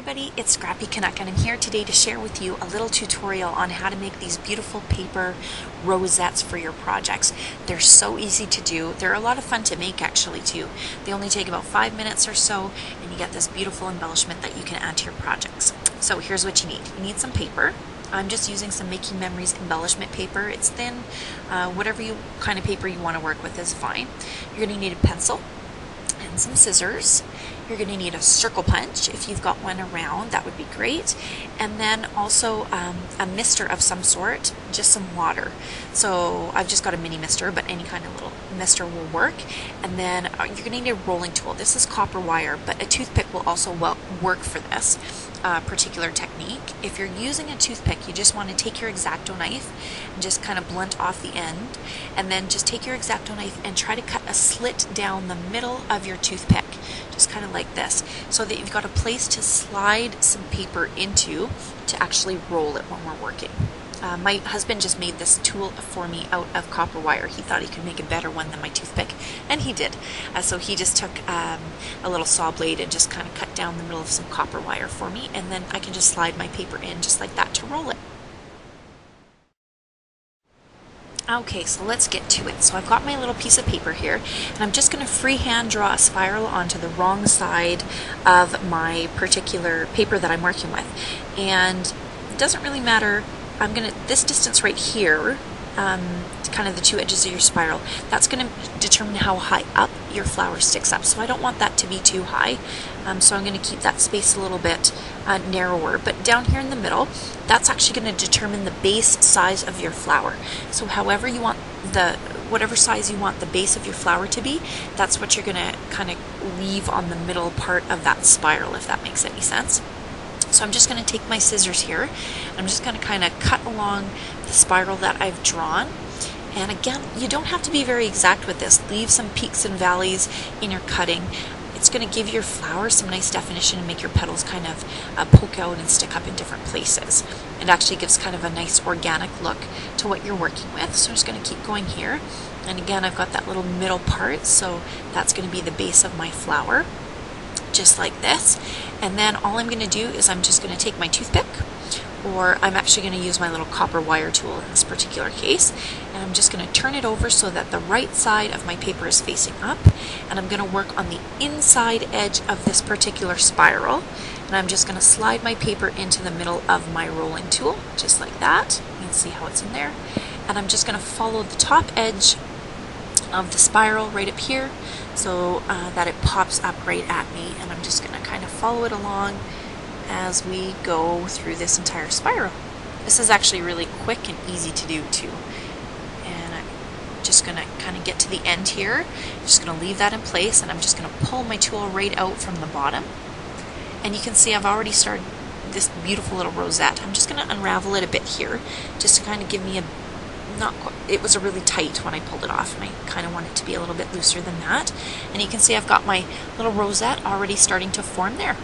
everybody, it's Scrappy Canuck and I'm here today to share with you a little tutorial on how to make these beautiful paper rosettes for your projects. They're so easy to do. They're a lot of fun to make actually too. They only take about 5 minutes or so and you get this beautiful embellishment that you can add to your projects. So here's what you need. You need some paper. I'm just using some Making Memories embellishment paper. It's thin. Whatever kind of paper you want to work with is fine. You're going to need a pencil and some scissors. You're going to need a circle punch if you've got one around, that would be great. And then also a mister of some sort, just some water. So I've just got a mini mister, but any kind of little mister will work. And then you're going to need a rolling tool. This is copper wire, but a toothpick will also work for this particular technique. If you're using a toothpick, you just want to take your X-Acto knife and just kind of blunt off the end, and then just take your X-Acto knife and try to cut a slit down the middle of your toothpick, just kind of like this, so that you've got a place to slide some paper into to actually roll it when we're working. My husband just made this tool for me out of copper wire. He thought he could make a better one than my toothpick, and he did. So he just took a little saw blade and just kind of cut down the middle of some copper wire for me, and then I can just slide my paper in just like that to roll it. Okay, so let's get to it. So I've got my little piece of paper here, and I'm just going to freehand draw a spiral onto the wrong side of my particular paper that I'm working with. And it doesn't really matter. This distance right here, kind of the two edges of your spiral, that's going to determine how high up your flower sticks up. So I don't want that to be too high. So I'm going to keep that space a little bit narrower. But down here in the middle, that's actually going to determine the base size of your flower. So however you want whatever size you want the base of your flower to be, that's what you're going to kind of leave on the middle part of that spiral, if that makes any sense. So I'm just going to take my scissors here, and I'm just going to kind of cut along the spiral that I've drawn. And again, you don't have to be very exact with this. Leave some peaks and valleys in your cutting. It's going to give your flower some nice definition and make your petals kind of poke out and stick up in different places. It actually gives kind of a nice organic look to what you're working with. So I'm just going to keep going here. And again, I've got that little middle part, so that's going to be the base of my flower, just like this. And then all I'm going to do is I'm just going to take my toothpick, or I'm actually going to use my little copper wire tool in this particular case, and I'm just going to turn it over so that the right side of my paper is facing up, and I'm going to work on the inside edge of this particular spiral, and I'm just going to slide my paper into the middle of my rolling tool, just like that. You can see how it's in there. And I'm just going to follow the top edge of the spiral right up here, so that it pops up right at me, and I'm just going to kind of follow it along as we go through this entire spiral. This is actually really quick and easy to do too. And I'm just going to kind of get to the end here. I'm just going to leave that in place, and I'm just going to pull my tool right out from the bottom. And you can see I've already started this beautiful little rosette. I'm just going to unravel it a bit here, just to kind of give me a it was really tight when I pulled it off, and I kind of want it to be a little bit looser than that. And you can see I've got my little rosette already starting to form there.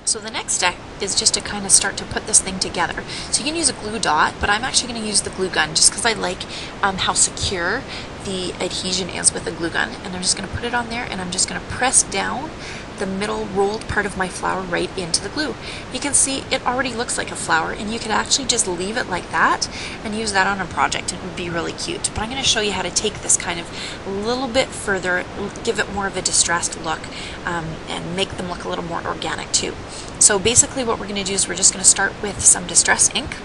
So the next step is just to kind of start to put this thing together. So you can use a glue dot, but I'm actually going to use the glue gun just because I like how secure the adhesion is with the glue gun. And I'm just going to put it on there, and I'm just going to press down the middle rolled part of my flower right into the glue. You can see it already looks like a flower, and you could actually just leave it like that and use that on a project. It would be really cute. But I'm going to show you how to take this kind of a little bit further, give it more of a distressed look, and make them look a little more organic too. So basically what we're going to do is we're just going to start with some distress ink.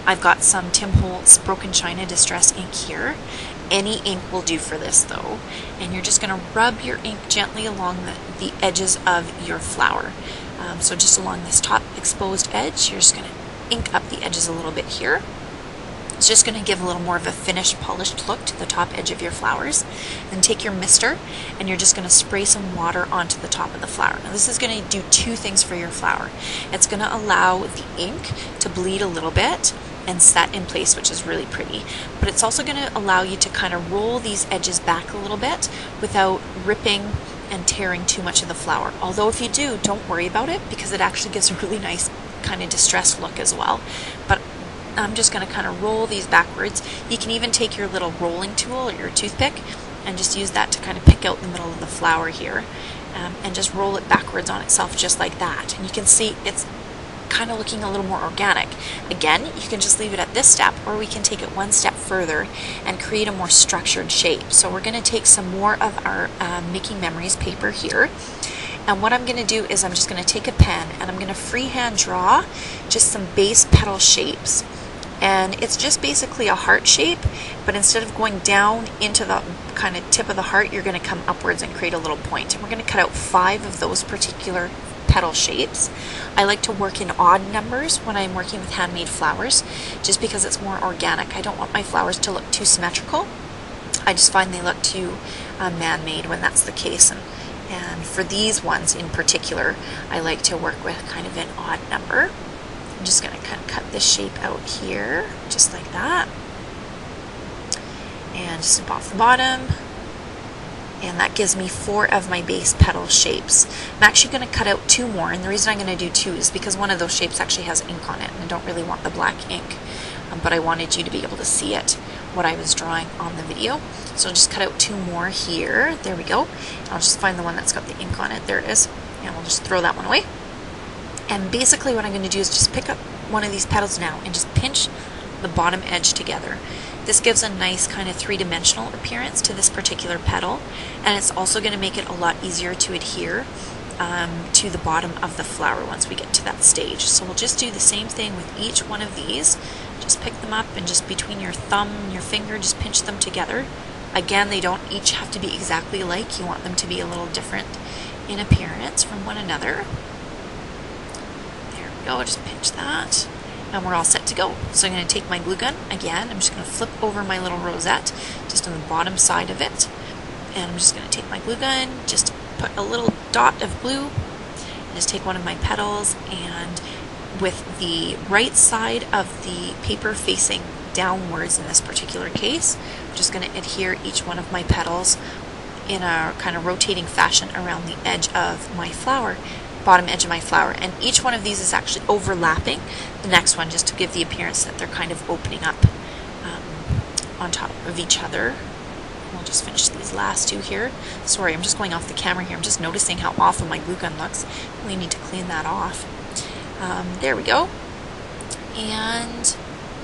I've got some Tim Holtz Broken China Distress ink here. Any ink will do for this though. And you're just going to rub your ink gently along the edges of your flower. So just along this top exposed edge, you're just going to ink up the edges a little bit here. It's just going to give a little more of a finished, polished look to the top edge of your flowers. Then take your mister, and you're just going to spray some water onto the top of the flower. Now this is going to do two things for your flower. It's going to allow the ink to bleed a little bit and set in place, which is really pretty. But it's also going to allow you to kind of roll these edges back a little bit without ripping and tearing too much of the flower. Although if you do, don't worry about it, because it actually gives a really nice kind of distressed look as well. But I'm just going to kind of roll these backwards. You can even take your little rolling tool or your toothpick and just use that to kind of pick out the middle of the flower here. and just roll it backwards on itself just like that. And you can see it's kind of looking a little more organic. Again, you can just leave it at this step, or we can take it one step further and create a more structured shape. So we're going to take some more of our Making Memories paper here, and what I'm going to do is I'm just going to take a pen and I'm going to freehand draw just some base petal shapes. And it's just basically a heart shape, but instead of going down into the kind of tip of the heart, you're going to come upwards and create a little point. And we're going to cut out 5 of those particular petal shapes. I like to work in odd numbers when I'm working with handmade flowers, just because it's more organic. I don't want my flowers to look too symmetrical. I just find they look too man-made when that's the case. And for these ones in particular, I like to work with kind of an odd number. I'm just going to cut this shape out here, just like that. And snip off the bottom. And that gives me 4 of my base petal shapes. I'm actually going to cut out 2 more, and the reason I'm going to do 2 is because one of those shapes actually has ink on it, and I don't really want the black ink, but I wanted you to be able to see it, what I was drawing on the video. So I'll just cut out 2 more here. There we go. I'll just find the one that's got the ink on it. There it is. And we'll just throw that one away. And basically what I'm going to do is just pick up one of these petals now and just pinch the bottom edge together. This gives a nice kind of 3-dimensional appearance to this particular petal, and it's also going to make it a lot easier to adhere to the bottom of the flower once we get to that stage. So we'll just do the same thing with each one of these. Just pick them up and just between your thumb and your finger, just pinch them together. Again, they don't each have to be exactly alike. You want them to be a little different in appearance from one another. There we go, just pinch that. And we're all set to go. So I'm going to take my glue gun again. I'm just going to flip over my little rosette just on the bottom side of it. And I'm just going to take my glue gun, just put a little dot of glue, and just take one of my petals, and with the right side of the paper facing downwards in this particular case, I'm just going to adhere each one of my petals in a kind of rotating fashion around the edge of my flower, bottom edge of my flower, and each one of these is actually overlapping the next one just to give the appearance that they're kind of opening up on top of each other. We'll just finish these last 2 here. Sorry, I'm just going off the camera here. I'm just noticing how awful my glue gun looks. We need to clean that off. There we go. And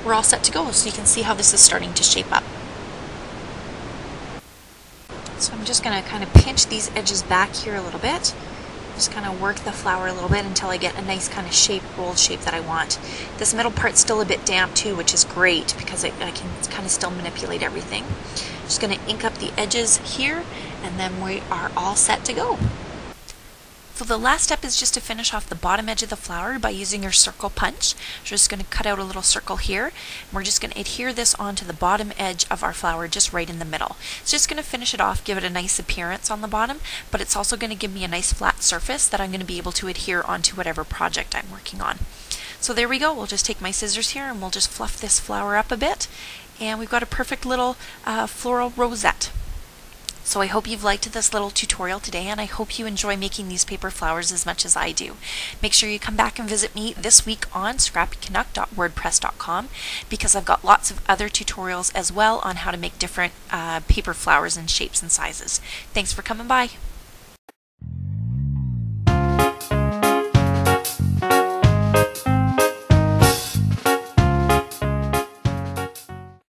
we're all set to go, so you can see how this is starting to shape up. So I'm just going to kind of pinch these edges back here a little bit. Just kind of work the flower a little bit until I get a nice kind of shape, rolled shape that I want. This middle part's still a bit damp too, which is great because I can kind of still manipulate everything. Just going to ink up the edges here, and then we are all set to go. So the last step is just to finish off the bottom edge of the flower by using your circle punch. So we're just going to cut out a little circle here, and we're just going to adhere this onto the bottom edge of our flower just right in the middle. It's just going to finish it off, give it a nice appearance on the bottom, but it's also going to give me a nice flat surface that I'm going to be able to adhere onto whatever project I'm working on. So there we go. We'll just take my scissors here and we'll just fluff this flower up a bit, and we've got a perfect little floral rosette. So I hope you've liked this little tutorial today, and I hope you enjoy making these paper flowers as much as I do. Make sure you come back and visit me this week on scrappycanuck.wordpress.com, because I've got lots of other tutorials as well on how to make different paper flowers in shapes and sizes. Thanks for coming by.